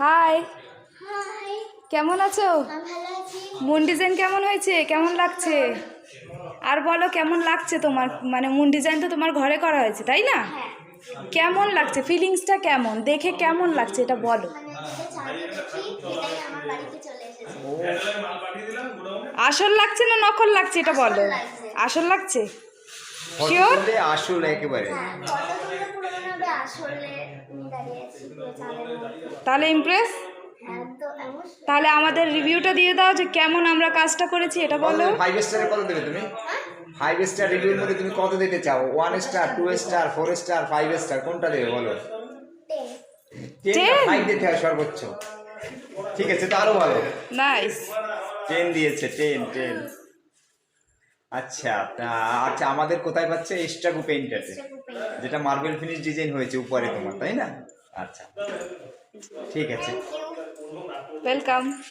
High, high, কেমন আছো? আমি ভালো আছি। মুন ডিজাইন কেমন হয়েছে? কেমন লাগছে? আর বলো কেমন লাগছে তোমার? মানে মুন ডিজাইন তো তোমার ঘরে করা হয়েছে, তাই না? হ্যাঁ, কেমন লাগছে? ফিলিংসটা কেমন? দেখে কেমন লাগছে এটা বলো। মানে এটা চাবি দেখি এটাই আমার বাড়িতে চলে এসেছে। আসল লাগছে না নকল লাগছে এটা বলো। আসল লাগছে। আসল লাগছে? Photo sure? তুললে আসল একেবারে। হ্যাঁ, ফটো তুলে পুরো মনে হবে আসলে আমি দাঁড়িয়ে আছি পুরো চাঁদের মধ্যে। তাহলে ইমপ্রেস? হ্যাঁ, তো এমন তাহলে আমাদের রিভিউটা দিয়ে দাও যে কেমন আমরা কাজটা করেছি এটা বলো। 5 স্টারে কত দেবে তুমি? 5 স্টার রিভিউর মধ্যে তুমি কত দিতে চাও? 1 স্টার, 2 স্টার, 4 স্টার, 5 স্টার কোনটা দেবে বলো? 10। 10 না 5 দিতে হয় সর্বোচ্চ। ঠিক আছে, তারও ভালো। নাইস। 10 দিয়েছে, 10। আচ্ছা, আচ্ছা আমাদের কোথায় পাচ্ছে? এস্টাগো পেইন্টারে, যেটা মার্বেল ফিনিশ ডিজাইন হয়েছে উপরে তোমার, তাই না? আচ্ছা, ঠিক আছে। Thank you. ওয়েলকাম।